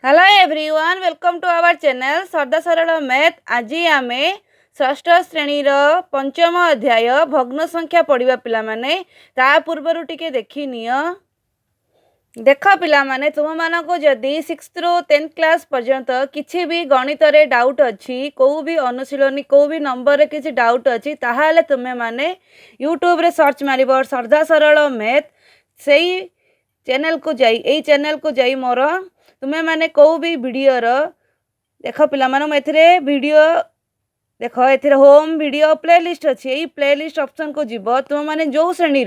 Hello everyone welcome to our channel Sarda Saral math. आज आम षष्ठ श्रेणी पंचम अध्याय भग्न संख्या पढ़ा पिला माने ता पूर्वर टिके देखी नियो। देख पिला माने तुम मानको जदि 6th ରୁ 10th क्लास पर्यंत किसी भी गणित रे डाउट अच्छी को भी अनुशीलनी को भी नंबर रे किसी डाउट अच्छी ताहाले तुमे माने यूट्यूब रे सर्च मारिबो सरदा सरल मैथ सेही चैनल को जाई एई चैनल को जाई मोर तुम्हें माने को भी वीडियो देख पिला माने एथिरे वीडियो देख एथिरे होम वीडियो प्लेलिस्ट अच्छी यही प्लेलिस्ट ऑप्शन को जीव तुम माने जो श्रेणी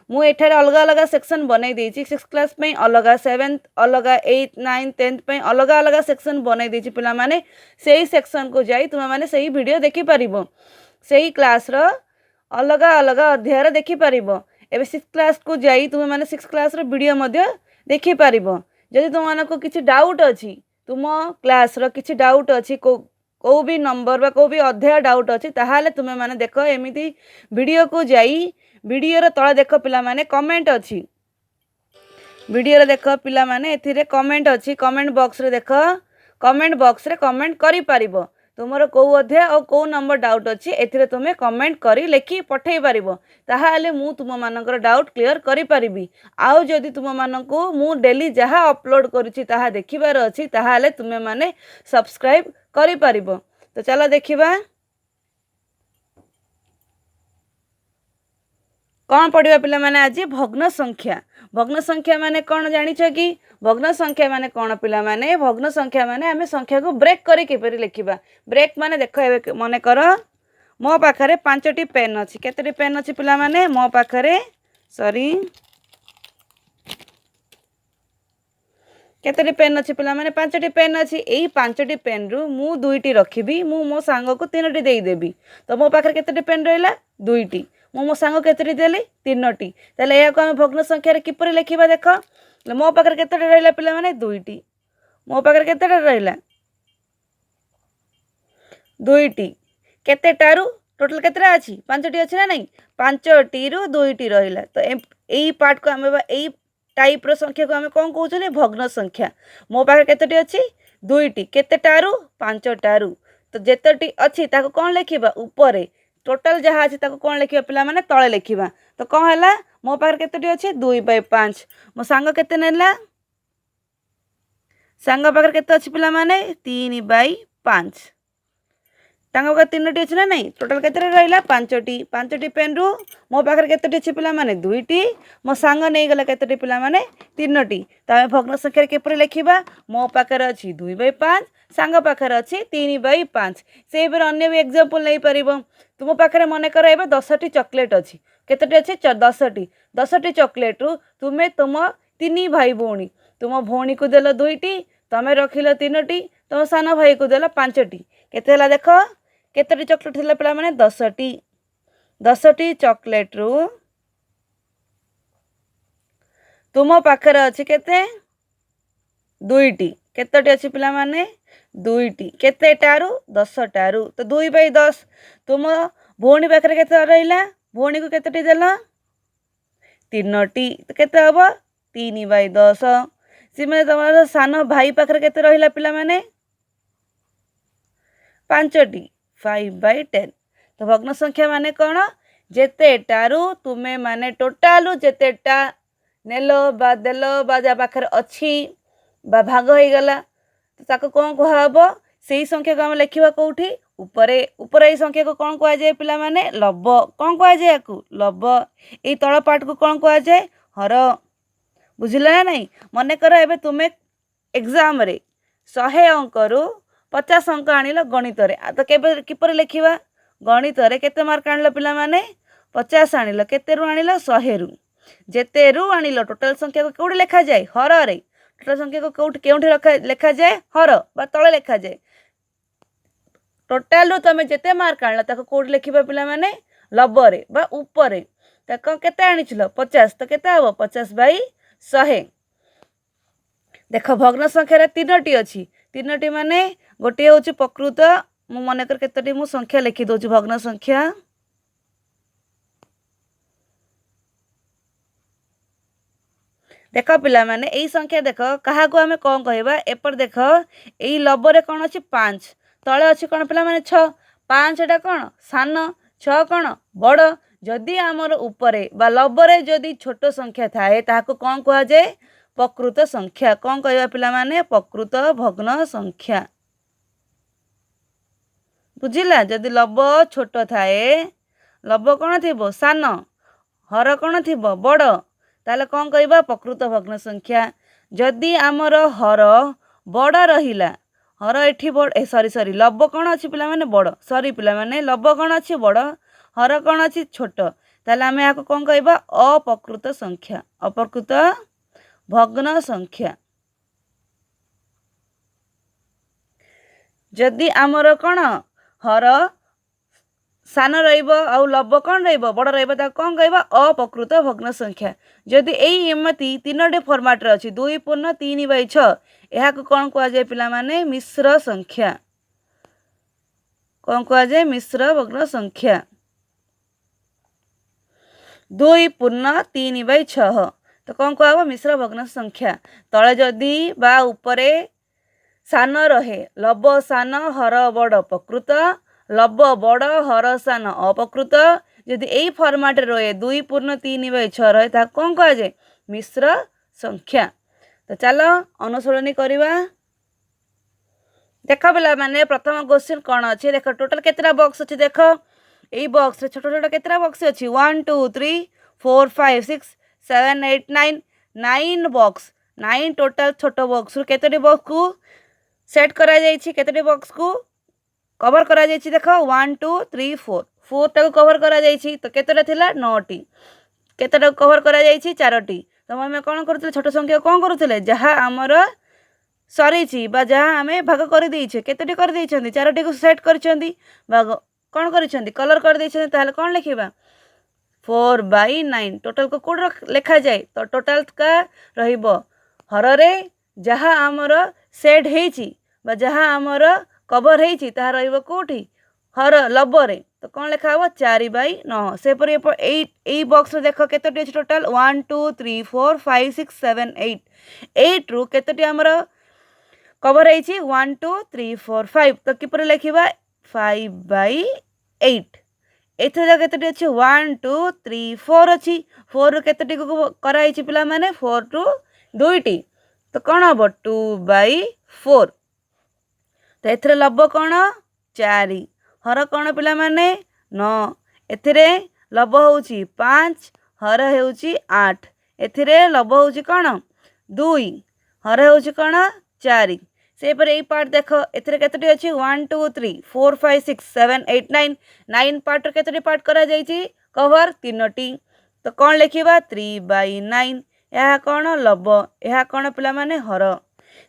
मु एठारे अलग अलग सेक्शन बनई देछि 6th क्लास पे अलग 7th अलग 8th 9th 10th पे अलग अलग सेक्शन बनई देछि पिला माने सेही सेक्शन को जाई तुम माने सेही वीडियो देखि परिबो सेही क्लास रो अलग अलग अध्याय देखि परिबो। एबे 6th क्लास को जाई तुम माने 6th क्लास रो वीडियो मध्य देखि परिबो। जदि तुम मानको किछि डाउट अछि तुम क्लास रो किछि डाउट अछि को भी नंबर बा को भी अध्याय डाउट अछि ताहाले तुमे माने देखो एमिति वीडियो को जाई वीडियो रो तळे देखो पिला माने कमेंट अछि वीडियो रे देखो पिला माने एथिरे कमेंट अछि कमेंट बॉक्स रे देखो कमेंट बॉक्स रे कमेंट करि पारिबो तुमरो को अध्याय और को नंबर डाउट अछि एथिरे तुमे कमेंट करी लेखि पठेई पारिबो ताहाले मु तुम मानकर डाउट क्लियर करि पारिबी। आउ जदि तुम मानकु मु डेली जहा अपलोड करूची ताहा देखिबार अछि ताहाले तुमे माने सब्सक्राइब करि पारिबो। तो चलो देखिबा कौन पढ़िबा पिला माने आज भग्न संख्या माने कौन जानिछ कि भग्न संख्या माने कौन पिला माने भग्न संख्या माने आमे संख्या को ब्रेक करी केपरि लिखिबा ब्रेक माने देखो एबे मने कर मो पाखरे 5टी पेन अछि केतेटी पेन अछि पिला माने मो पाखरे सॉरी केतेटी पेन अछि पिला माने 5टी पेन अछि एई 5टी पेन रु मु 2टी रखिबी मु मो सांग को 3टी देई देबी तो मो पाखरे केतेटी पेन रहला 2टी मो सांग केतेटी देली 3टी ताले या को हम भग्न संख्या रे किपरि लिखिबा देखो मो पाखरे केतेटी रहला पिला माने 2टी मो पाखरे केतेटी रहला 2टी केतेटारू टोटल केतेटा अछि 5टी अछि ना नहीं 5टी रु 2टी रहला तो एई पार्ट को हम एई टाइप रो संख्या को हम कोन कहउछले भग्न संख्या मो पाखरे केतेटी अछि 2टी केतेटारू 5टारू तो जेतेटी अछि ताको कोन लिखिबा ऊपर टोटल जहा अछि ताको कोन लिखिबा पिला माने तळे लिखिबा तो कोन हला मो पाखरे केतेटी अछि 2/5 मो सांग केते नेला सांग पाखरे केते अछि पिला माने 3/5 टांगा का 3टी अछि ना नहीं टोटल केते रहला 5टी पेन रु मो पाखरे केतेटी अछि पिला माने 2टी मो सांग नै गला केतेटी पिला माने 3टी त भग्न संख्या रे केपरि लिखिबा मो पाखरे अछि 2/5 सांग पाखरे अछि 3/5 सेहि पर अन्य भी एग्जांपल नै परिबो तुम पाखरे मने कर एबे 10टी चॉकलेट अछि केतेटी अछि 10टी चॉकलेट रु तुमे तुम 3 भाई भौणी तुम भौणी को देलो 2टी तमे रखिलो 3टी तुम सानो भाई को देलो 5टी केते हला देखो केतेटी चॉकलेट थिला पिला माने 10टी चॉकलेट रु तुम पाखरे अछि केते 2टी केतेटी अछि पिला माने 2टी केतेटारू 10टारू तो 2/10 तुम भौणी पाखरे केते रहला भौणी को केतेटी देला 3टी तो केते हबो 3/10 सिमे तमरो सानो भाई पाखरे केते रहला पिला माने 5टी 5/10 तो भग्न संख्या माने कौन जेतेटारू तुमे माने टोटालू जेतेटा नेलो बा देलो बा जा पाखरे अछि बा भाग होई गला तो ताको कोन कहबो सेही संख्या को हम लिखिबा कोठी ऊपरे ऊपरे ई संख्या को कोन कहआ जाय पिला माने लब कोन कहआ जाय याकू लब ई तळ पार्ट को कोन कहआ जाय हर बुझिला ना नहीं मने कर एबे तुमे एग्जाम रे 100 अंक रु 50 अंक आनिलो गणित रे तो केबे किपर लिखिबा गणित रे केते मार्क आनिलो पिला माने 50 आनिलो केते रु आनिलो 100 रु जेते रु आनिलो टोटल संख्या को कोडी लिखा जाय हर रे टोटल संख्या को कोठी केउठी लिखा जाय हर बा तळे लिखा जाय टोटल रु तमे जेते मार्क आनिलो ताको कोडी लिखिबा पिला माने लब रे बा ऊपर रे ताको केते आनिछलो 50 तो केते हबो 50/100 देखो भग्न संख्या रे 3टी अछि 3टी माने गोटे होची प्रकृत मु मने कर केतेटी मु संख्या लिखि दोची भग्न संख्या देख पिला माने एई संख्या देख क्या आम कौन कहवा एपर देख यही लबरे कौन अच्छी 5 तले अच्छी कौन पिला माने 6 5 एटा कौन सान 6 कौन बड़ जदि आमर उपरे बा लबरे जदि छोट संख्या थाए ताहाको कौन कह जाए प्रकृत संख्या कौन कहवा पिला माने प्रकृत भग्न संख्या बुझिला जदि लब छोट थाए लब कौन थी सान हर कौन थी बड़ ताले कौन कहवा प्रकृत भग्न संख्या जदि आमर हर बड़ रहिला हर एठी बड़ सॉरी लब कौन अच्छी पिला माने बड़ सॉरी पिला माने लब कौन अच्छी बड़ हर कौन अच्छी छोट ताले आमे याको कौन कहवा अप्रकृत संख्या अप्रकृत भग्न संख्या जदि आमर कौन हर सान रही लब कौन बड़ रहा कौन कहवा अप्रकृत भग्न संख्या जदि यही एमती 3टी फॉर्मेट अच्छी 2 पूर्ण 3/6 यह कौन कहुए पिला माने मिश्र संख्या कौन कहुए मिश्र भग्न संख्या 2 पूर्ण 3/6 तो कौन कह मिश्र भग्न संख्या तले जदि बा उपरे सान रहे लब सान हर बड़ प्रकृत लब बड़ हर सान अप्रकृत जदि यही फॉर्मेट रहे 2 पूर्ण 3/6 रहे ता कौन कह जाए मिश्र संख्या तो चलो अनुसरणी करवा देख पिला माने प्रथम क्वेश्चन कौन अच्छे देख टोटल केतरा बॉक्स अच्छे देख यही बॉक्स रे छोट छोट केतरा बॉक्स अच्छी 1 2 3 4 5 6 7 8 9 9 बॉक्स 9 टोटल छोट बॉक्स केतोटी बॉक्स को सेट करा जाइछि केतोटी बॉक्स को कवर करा जाइछि देख 1 2 3 4 4 टाको कवर करा जाइछि तो केतोटा थिला 9टी केतोटा कवर करा जाइछि 4टी तो आम कौन करुले छोट संख्या कौन करुले जहाँ आमर सरी जहाँ आम भाग कर देछे केतोटी कर देछन्ती 4टी को सेट करछन्ती भाग कौन करछन्ती कलर कर देछन्ती ताहले कौन लिखिबा 4/9 टोटल को कोड लिखा जाए तो टोटल का रहिबो हर रे जहाँ आमर सेट हेछि बा जहाँ आमर कवर हेछि ताहा रहिबो कोठी हर लबरे तो कौन लिखा हो 4/9 सेपरी एई बॉक्स रे देख केतोटी अछि टोटल 1 2 3 4 5 6 7 8 8 रु केतोटी आमर कवर हेछि 1 2 3 4 5 तो किपर लिखिबा 5/8 एथरे केतोटी अछि 1 2 3 4 अछि 4 रु केतोटी को करा हेछि पिला माने 4 टू 2टी तो कौन हम 2/4 तो एथरे लब कौन 4 हर कौन पिला माने 9 एथिरे लब होउची 5 हर होउची 8 एथिरे लब होउची कौन 2 हर होउची कौन 4 से पर यही पार्ट देख एथिरे केतोटी अछि 1 2 3 4 5 6 7 8 9 9 पार्ट केतोटी पार्ट करा जाइछि कवर 3टी तो कौन लिखिबा 3/9 यह कौन लब यह कौन पिला माने हर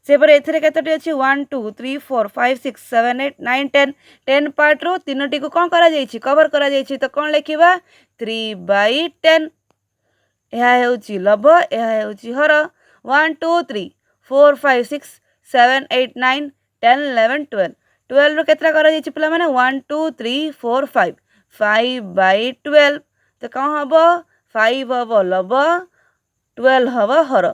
से पर एथिरे केतोटी अछि 1 2 3 4 5 6 7 8 9 10 10 पार्ट रो 3टी को कौन करा जाइछि कवर करा जाइछि तो कौन लिखिबा 3/10 यह हेउछि लब यह हेउछि हर 1 2 3 4 5 6 7 8 9 10 11 12 12 रो केतरा करा जाइछि पिला माने 1 2 3 4 5 5/12 तो कौन हबो 5 हबो लब 12 हबो हर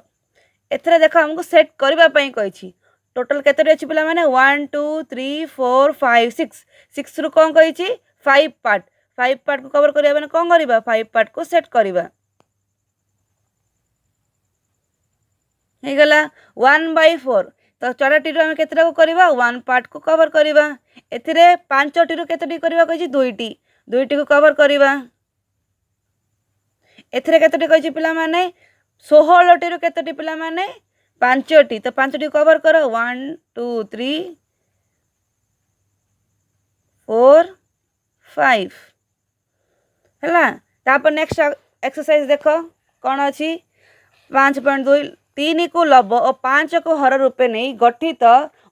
एथरे देखो हमको सेट करबा पई कहिछि टोटल केतरे अछि पिला माने 1 2 3 4 5 6 6 रु कोन कहिछि 5 पार्ट को कवर करिया माने कोन करबा 5 पार्ट को सेट करबा हे गला 1/4 तो 4टी रु हम केतरा को करबा 1 पार्ट को कवर करबा एथिरे 5टी रु केतटी करबा कहिछि 2टी को कवर करबा एथिरे केतटी कहिछि पिला माने 16टी रु केतटी पिला माने 5टी तो 5टी कवर करो 1 2 3 4 5 है तापर नेक्स्ट एक्सरसाइज देख कौन अच्छी 5.2 3 को लब और 5 को हर रूपे नहीं गठित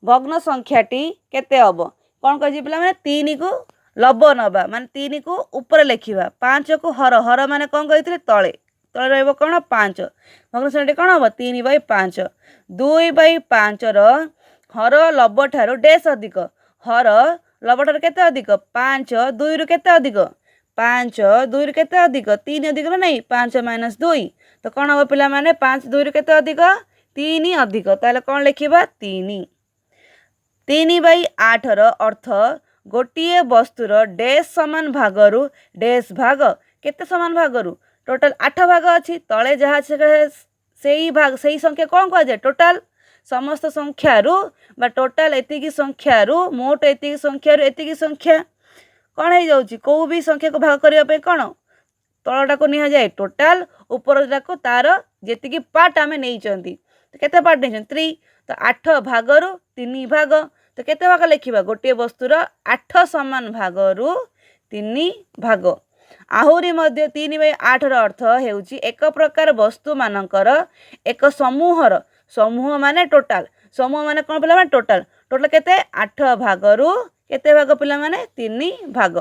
भग्न संख्याटी केते हम कौन कह पिला माने 3 को लब नबा माने 3 को ऊपर लिखिबा 5 को हर हर माने कौन कहितले तले तले रहइबो कौन 5 भग्न संख्याटी कौन हम 3/5 2/5 रो हर लब ठारो डेस अधिक हर लब ठारो केते अधिक 5 2 रु केते अधिक 5 2 ରୁ କେତେ अधिक 3 अधिक ना नहीं 5 - 2 तो कौन हम पिला माने 5 2 रू केते अधिक 3 अधिक ताले कौन लिखिबा 3 3/8 रो अर्थ गोटिए वस्तुर डैश समान भागरू डैश भाग केते समान भागरू टोटल 8 भाग अच्छी तले जहाँ से भाग से संख्या कौन कह जाए टोटल समस्त संख्यारू बा टोटल एतिकी संख्यारू मोट एतिकी संख्यारू एतिकी संख्या कौन हो जाउची को भी संख्या को भाग करबा पे कौन तलटा को निया जाए टोटल ऊपरटा को तार जेतिकी पार्ट आमे नै चंती तो केते पार्ट नै 3 तो 8 भागरू 3 भाग तो केते भाग लिखिबा गोटे वस्तुर 8 समान भागरू 3 भाग आहुरी मध्य 3/8 रो अर्थ हेउची एक प्रकार वस्तु मानकर एक समूहर समूह माने टोटल समूह माने कौन पिला माने टोटल टोटल केते 8 भागरू केते भाग पिला माने 3 भाग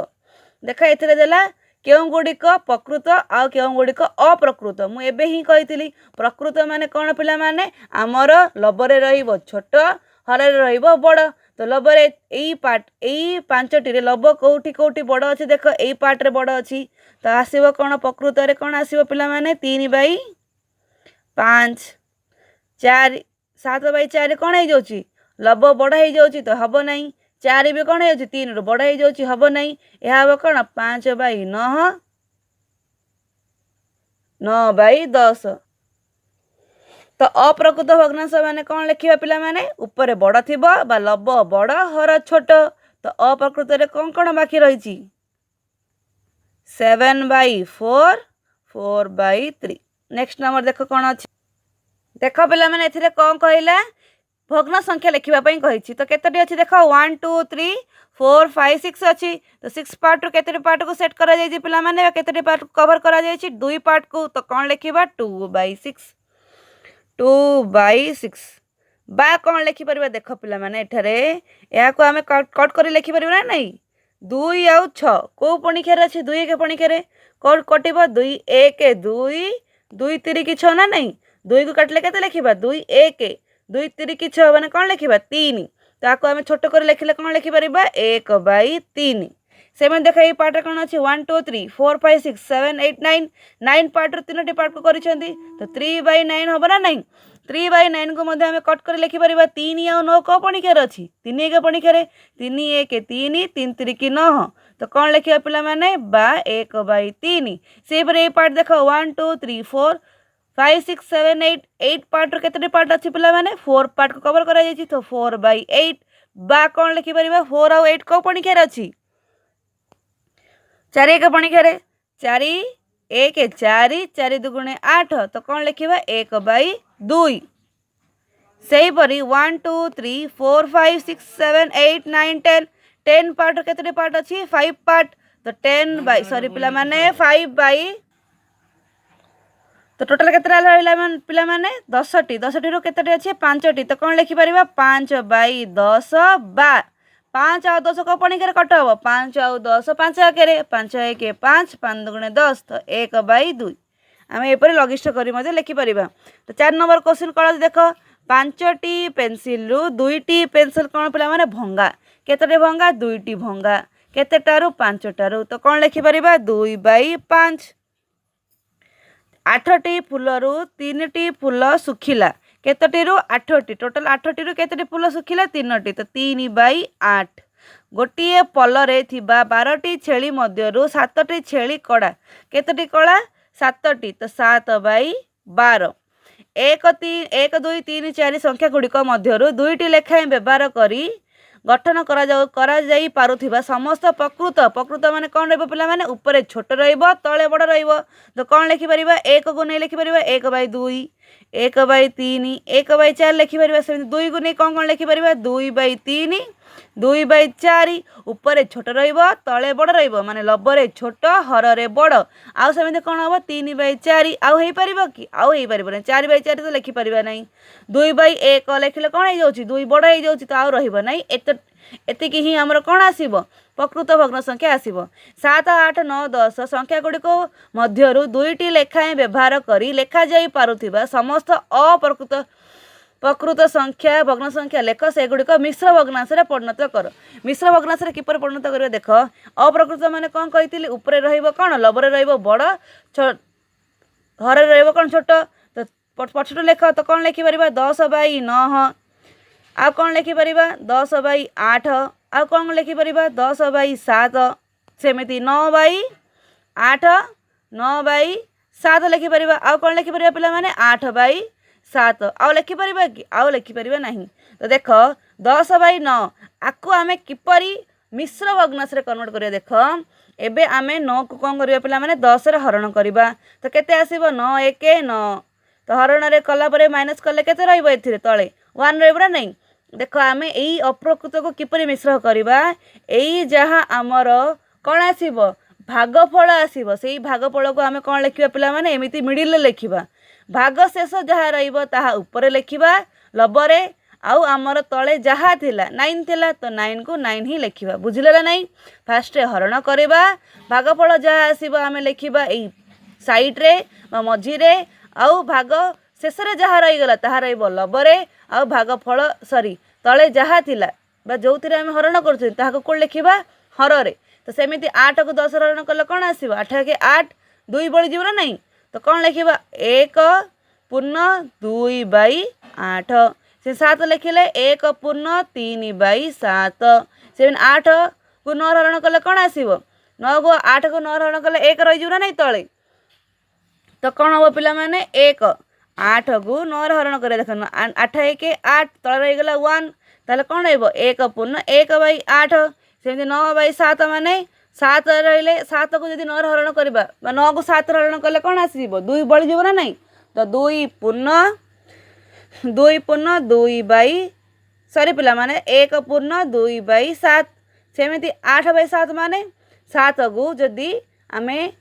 देख एथिरे देला केउं गुड़िक प्रकृत आ केउं गुड़िक अप्रकृत मु एबे ही कहितली प्रकृत माने कौन पिला माने आमर लबरे रहिबो छोट हरे रहिबो बड़ तो लबरे एई पार्ट एई पांचटी रे लब कोठी कोठी बड़ अछि देख एई पार्ट रे बड़ अछि तो आसीबो कौन प्रकृत रे कौन आसीबो पिला माने 3/5 4 7/4 कौन हो जाउची लब बड़ हो जाउची तो हबो नहीं 4 भी कौन हो 3 रू बड़ हो जाउची हबो नहीं यह हबो कौन 5/9 9/10 तो अप्रकृत भग्नांश माने कौन लिखिबा पिला माने ऊपर बड़ थिबो बा लब बड़ हर छोट तो अप्रकृत रे कौन कौन बाकी रही 7/4 4/3 नेक्स्ट नंबर देखो कौन अच्छी देख पिला माने एथिरे कौन कहला भग्न संख्या लिखिबा पई कहिछि तो केतटी अछि देखो 1 2 3 4 5 6 अछि तो 6 पार्ट रो केतटी पार्ट को सेट करा जायछि पिला माने केतटी पार्ट कवर करा जायछि 2 पार्ट को तो कौन लिखिबा 2/6 2/6 बा कौन लिखि परिबा देख पिला माने एठारे या को हमें कट कर लिखि परिबा ना नहीं 2 आउ 6 को पणिखे रे अछि 2 के पणिखे रे कट कटिबो 2 1 2 2 3 की 6 ना नहीं 2 को काटले केते लिखिबा 2 1 2 3 की 6 माने कौन लिखिबा 3 तो आको हमें छोट कर लिखिले कौन लिखि परिबा 1/3 सेवन देखा ये पार्ट कौन अच्छी 1 2 3 4 5 6 7 8 9 9 पार्ट रो 3टी पार्ट को करिसेंती तो 3/9 होबो ना नहीं 3/9 को मध्य हमें कट कर लिखि परिबा 3 आ 9 को पणिखे रे अछि 3 1 पणिखे रे 3 1 3 3 3 की 9 तो कौन लिखिबा पिला माने बा 1/3 से पर ए पार्ट देखो 1 2 3 4 5 6 7 8 8 पार्ट रो केतटी पार्ट अछि पिला माने 4 पार्ट को कवर करा जायछि तो 4/8 बा कौन लिखि परिबा 4 आ 8 को पणिखे रे अछि 4 1 पणिखे रे 4 1 4 4 2 8 तो कौन लिखिबा 1/2 सेही परी 1 2 3 4 5 6 7 8 9 10 10 पार्ट केतटी पार्ट अछि 5 पार्ट तो 10 बाई सॉरी पिला माने 5 बाई तो टोटल केतरा रहला मान पिला माने 10टी 10टी रो केतटी अछि 5टी तो कौन लिखि परिबा 5/10 बा 5 आ 10 को पणिखे रे कट हबो 5 आ 10 5 आके रे 5 1 5 5 2 10 तो 1/2 आमे एपरि लगिष्ट करी मध्ये लिखि परिबा तो 4 नंबर क्वेश्चन कळ देखो 5टी पेंसिल रु 2टी पेंसिल कौन पिला माने भंगा केतटे भंगा 2टी भंगा केतेटारू 5टारू तो कौन लिखि परिबा 2/5 8टी फुलरू 3टी फुल सुखिला केतटी रु 8टी टोटल 8टी रु केतटी फुल सुखिला 3टी तो 3/8 गोटिए पलरे थिबा 12टी छेली मध्यरु 7टी छेली कड़ा केतटी कड़ा 7टी तो 7/12 1 2 3 4 संख्या गुड़िक मध्यरु 2टी लेखाएं व्यवहार करी गठन करा जाई पारुथिबा समस्त प्रकृत प्रकृत माने कौन रहबो पिला माने ऊपर छोट रहबो तळे बड़ रहबो तो कौन लिखि परिबा 1 को नै लिखि परिबा 1/2 1/3 1/4 लिखि परिबा से 2 को नै कौन लिखि परिबा 2/3 2/4 ऊपर छोट रहबो तळे बड़ रहबो माने लबरे छोट हररे बड़ आउ सेमे कौन हबो 3/4 आउ हेई परिबो कि आउ हेई परिबो नै 4/4 तो लिखि परिबा नै 2/1 लिखिले कौन हे जाउची 2 बड़ हे जाउची तो आउ रहबो नै एतिकी ही हमर कौन आसीबो प्रकृत भग्न संख्या आसीबो 7 8 9 10 संख्या गुड़िक मध्यरु 2टी लेखाएं व्यवहार करी लेखा जाई पारुथिबा समस्त अप्रकृत प्रकृत संख्या भग्न संख्या लेख सेगुड़िक मिश्र भग्नांश परिणत कर। मिश्र भग्नांश किपर परिणत कर देख अप्रकृत माने कौन कही उपरे रन लबरे रड़ हर रन छोट तो पछट लेख तो कौन लिखिपर 10/9 आ कौन लिखिपर 10/8 आ कौन लिखिपर 10/7 सेमती 9/8 9/7 लिखिपर आ कौन लिखिपर पे 8/7 आउ लिखिपर कि आउ लिखिपर ना। तो देख 10/9 आपको आम किपर मिश्र भग्नांश कन्वर्ट करिया देख एबे आमे 9 को कौन करिया पिला माने 10 रे हरण करिबा तो केते आसीबो 9 1 9 तो हरण रे कला परे माइनस कले केते रहइबो एथिरे तळे 1 रहइबो नै। देख आमे एई अप्रकृत को किपरि मिश्र करिबा एई जहा हमर कोन आसीबो भागफल आसीबो सेई भागफल को आमे कोन लिखिबा पिला माने एमिति मिडिल लिखिबा भाग शेष जहा रहइबो ताहा ऊपर लिखिबा लबरे आउ आमर तले जहा थिला 9 थिला तो 9 को 9 ही लिखिबा बुझिले ना नहीं। फास्ट हरण करिबा भागफल जहा आसीबो आमे लिखिबा एई साइड रे बा मझी रे आउ भाग शेष रे जहा रही गला ताहा रहइबो लबरे आउ भागफल सॉरी तले जहा थिला बा जोथिरे आमे हरण करछु ताहा को लिखिबा हर रे। तो सेमिति 8 को 10 हरण कले कोन आसीबो 8 के 8 2 बळी जीव ना नहीं तो कौन लिखिबा 1/2/8 से 7 लिखिले 1/3/7 से 8 को 9 हरण कले कौन आसीबो 9 को 8 को 9 हरण कले 1 रही जीव ना नहीं तले तो कौन हम पिला माने 1 8 को 9 हरण करे देख 8 1 8 तले रही गला 1 ताले कौन रहइबो 1/1/8 सेमति 9/7 माने 7 रहिले 7 को जदि 9 हरण करबा 9 को 7 हरण कले कौन आसीबो 2 बळी जीव ना नहीं तो 2/2 सॉरी पिला माने 1/2/7 सेमति 8/7 माने 7 को जदि आमे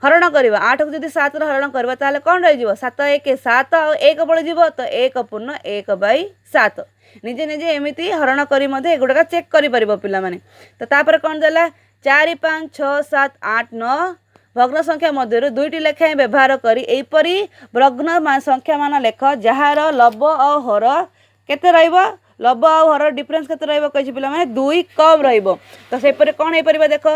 हरण करवा 8 को जदि 7 हरण करवा ताले कौन रही जीव 7 1 7 और 1 बळी जीव तो 1/1/7 निजे निजे एमिति हरण करी मध्ये एगुडा चेक करि परिबो पिला माने। तो तापर कौन देला 4 5 6 7 8 9 भग्न संख्या मध्य दुईटी लेखाएं व्यवहार करी एपरी भग्न संख्या मान लेख जार लब और हर केते रहइबो लब और हर डिफरेंस केते रहइबो कहि पिला माने 2 कम रहइबो। तो सेपरे कोन हे परिबो देख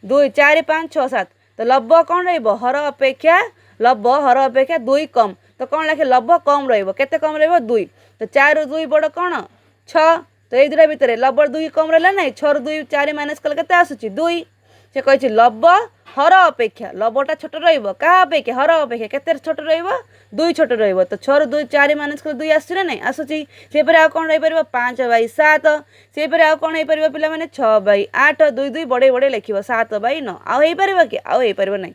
2 4 5 6 7 तो लब कौन रहिबो हर अपेक्षा 2 कम तो कौन लिखे लब कम रहिबो केते कम रहिबो 2 तो 4 ରୁ 2 बड़ कौन 6 तो ए दुरा भितर लब 2 कम रहला नै 6 ରୁ 2 4 माइनस कले केते आसुची 2 से कहि लब हर अपेक्षा लबटा छोट रहिबो का अपेक्षा हर अपेक्षा केते छोट रहिबो 2 छोट रहिबो तो 6 ରୁ 2 4 माइनस कले 2 आसुची नै आसुची से परे आ कोन रहि परबो 5/7 से परे आ कोन हे परबो पिला माने 6/8 2 2 बड़े बड़े लिखिबो 7/9 आ हे परबो कि आ हे परबो नै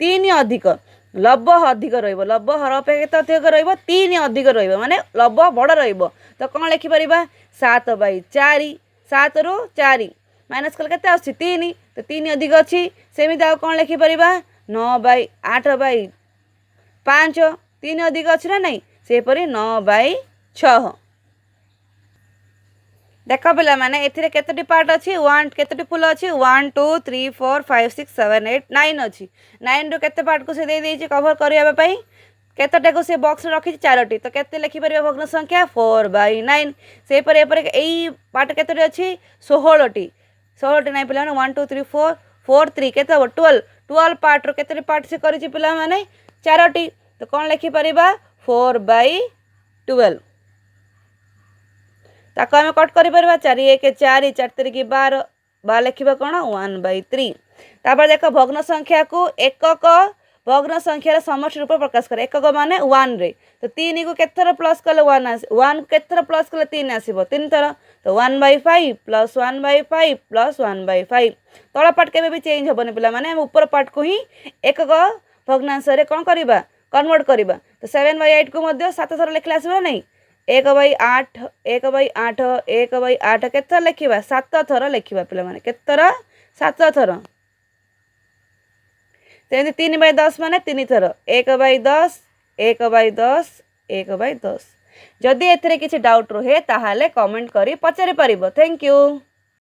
3 अधिक लब अधिक रहिबो लब हर अपेक्षा अधिक रहिबो 3 अधिक रहिबो माने लब बड़ रहिबो तो कोन लिखि परिबा 7/4 7 ରୁ 4 माइनस कले केते आसुची 3 तो 3 अधिक अछि सेमिति आ कोन लिखि परिबा 9/8/5 3 अधिक अछि ना नहीं से परि 9/6 देख पिला माने एथिरे केतोटी पार्ट अछि 1 केतोटी फुल अछि 1 2 3 4 5 6 7 8 9 अछि 9 रो केते पार्ट को से दे देछि कवर करिया पई केतोटे को से बॉक्स रखि 4टी तो केते लिखि परिबा भग्न संख्या 4/9 से पर एई पार्ट केतोटी अछि 16टी 16टी नै पिला माने 1 2 3 4 4 3 केते 12 पार्ट रो केतोटी पार्ट से करिछि पिला माने 4टी तो कोन लिखि परिबा 4/12 ताको आमे कट करि परबा 4 1 4 4 3 की 12 बा लिखिबा कोन 1/3 तापर देखो भग्न संख्या को एकक भग्न संख्यार समष्टि रूप प्रकाश करे एकक माने 1 रे तो 3 को केथर प्लस कले 1 आसी 1 केथर प्लस कले 3 आसीबो 3 थर तो 1/5 प्लस 1/5 प्लस 1/5 तळ पार्ट केबे भी चेंज होबने पिला माने हम ऊपर पार्ट को ही एकक भग्नांश रे कोन करिबा कन्वर्ट करिबा तो 7/8 को मध्ये 7 थर लिखला आसीबो नै 1/8 1/8 1/8 केथर लिखिबा 7 थर लिखिबा पिला माने केथर 7 थर तेन 3/10 माने 3 थर 1/10 1/10 1/10 जदि एथिरे किछि डाउट रहे ताहाले कमेंट करी पचारि परिबो। Thank you.